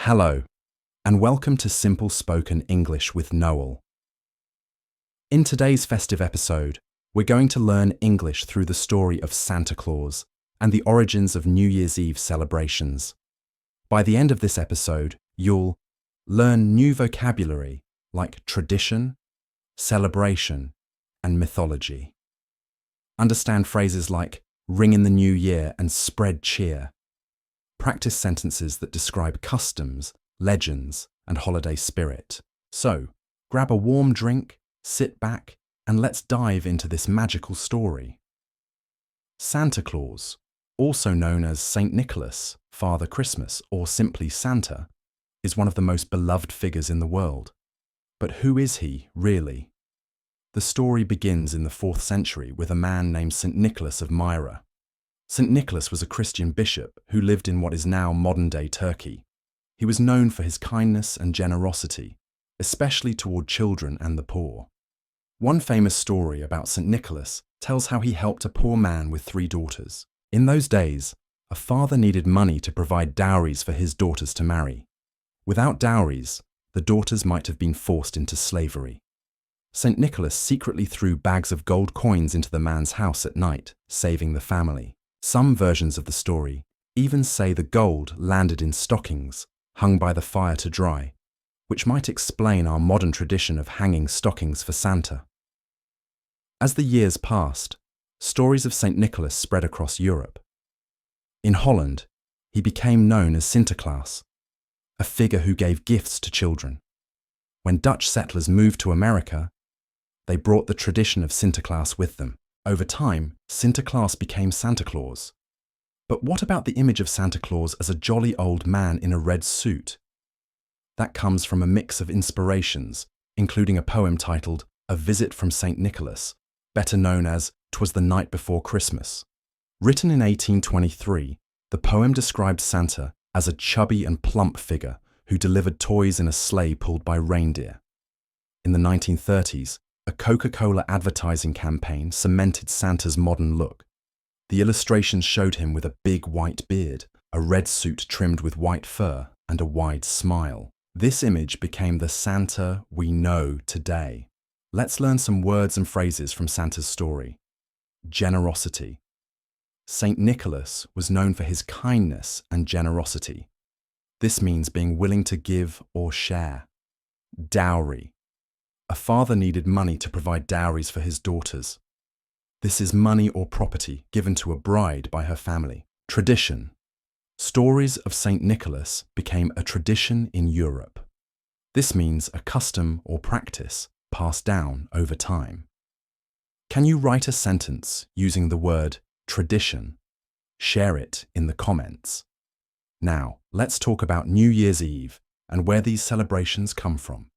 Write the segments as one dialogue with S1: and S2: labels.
S1: Hello, and welcome to Simple Spoken English with Noel. In today's festive episode, we're going to learn English through the story of Santa Claus and the origins of New Year's Eve celebrations. By the end of this episode, you'll learn new vocabulary like tradition, celebration, and mythology. Understand phrases like ring in the new year and spread cheer. Practice sentences that describe customs, legends, and holiday spirit. So, grab a warm drink, sit back, and let's dive into this magical story. Santa Claus, also known as Saint Nicholas, Father Christmas, or simply Santa, is one of the most beloved figures in the world. But who is he, really? The story begins in the 4th century with a man named St. Nicholas of Myra. St. Nicholas was a Christian bishop who lived in what is now modern-day Turkey. He was known for his kindness and generosity, especially toward children and the poor. One famous story about St. Nicholas tells how he helped a poor man with 3 daughters. In those days, a father needed money to provide dowries for his daughters to marry. Without dowries, the daughters might have been forced into slavery. St. Nicholas secretly threw bags of gold coins into the man's house at night, saving the family. Some versions of the story even say the gold landed in stockings, hung by the fire to dry, which might explain our modern tradition of hanging stockings for Santa. As the years passed, stories of St. Nicholas spread across Europe. In Holland, he became known as Santa Claus, a figure who gave gifts to children. When Dutch settlers moved to America, they brought the tradition of Santa Claus with them. Over time, Santa Claus became Santa Claus. But what about the image of Santa Claus as a jolly old man in a red suit? That comes from a mix of inspirations, including a poem titled A Visit from St. Nicholas, better known as 'Twas the Night Before Christmas. Written in 1823, the poem described Santa as a chubby and plump figure who delivered toys in a sleigh pulled by reindeer. In the 1930s, a Coca-Cola advertising campaign cemented Santa's modern look. The illustrations showed him with a big white beard, a red suit trimmed with white fur, and a wide smile. This image became the Santa we know today. Let's learn some words and phrases from Santa's story. Generosity. Saint Nicholas was known for his kindness and generosity. This means being willing to give or share. Dowry. A father needed money to provide dowries for his daughters. This is money or property given to a bride by her family. Tradition. Stories of St. Nicholas became a tradition in Europe. This means a custom or practice passed down over time. Can you write a sentence using the word tradition? Share it in the comments. Now, let's talk about New Year's Eve and where these celebrations come from.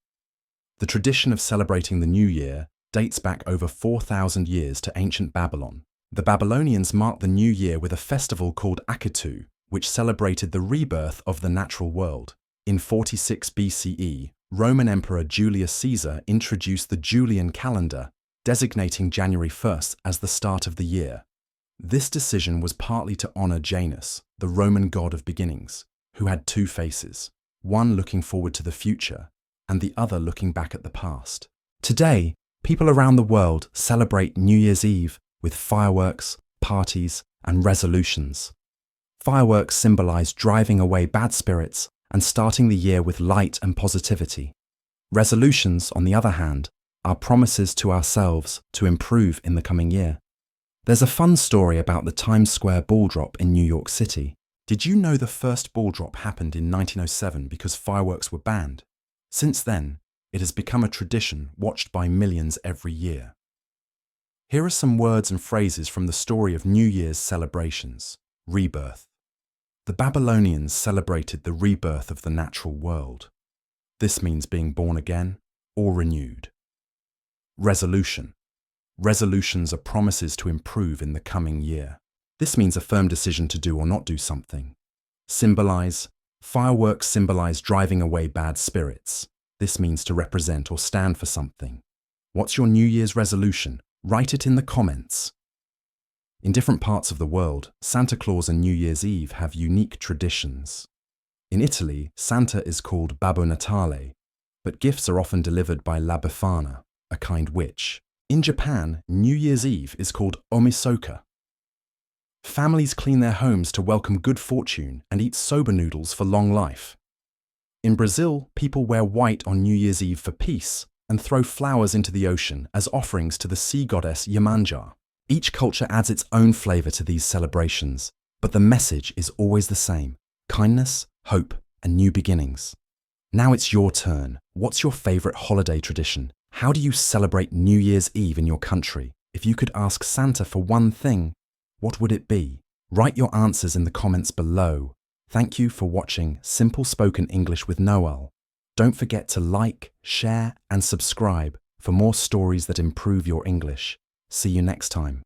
S1: The tradition of celebrating the New Year dates back over 4,000 years to ancient Babylon. The Babylonians marked the New Year with a festival called Akitu, which celebrated the rebirth of the natural world. In 46 BCE, Roman Emperor Julius Caesar introduced the Julian calendar, designating January 1st as the start of the year. This decision was partly to honor Janus, the Roman god of beginnings, who had 2 faces, one looking forward to the future and the other looking back at the past. Today, people around the world celebrate New Year's Eve with fireworks, parties, and resolutions. Fireworks symbolize driving away bad spirits and starting the year with light and positivity. Resolutions, on the other hand, are promises to ourselves to improve in the coming year. There's a fun story about the Times Square ball drop in New York City. Did you know the first ball drop happened in 1907 because fireworks were banned? Since then, it has become a tradition watched by millions every year. Here are some words and phrases from the story of New Year's celebrations. Rebirth. The Babylonians celebrated the rebirth of the natural world. This means being born again or renewed. Resolution. Resolutions are promises to improve in the coming year. This means a firm decision to do or not do something. Symbolize. Fireworks symbolize driving away bad spirits. This means to represent or stand for something. What's your New Year's resolution? Write it in the comments. In different parts of the world, Santa Claus and New Year's Eve have unique traditions. In Italy, Santa is called Babbo Natale, but gifts are often delivered by La Befana, a kind witch. In Japan, New Year's Eve is called Omisoka. Families clean their homes to welcome good fortune and eat soba noodles for long life. In Brazil, people wear white on New Year's Eve for peace and throw flowers into the ocean as offerings to the sea goddess Iemanjá. Each culture adds its own flavor to these celebrations, but the message is always the same: kindness, hope, and new beginnings. Now it's your turn. What's your favorite holiday tradition? How do you celebrate New Year's Eve in your country? If you could ask Santa for one thing, what would it be? Write your answers in the comments below. Thank you for watching Simple Spoken English with Noel. Don't forget to like, share, and subscribe for more stories that improve your English. See you next time.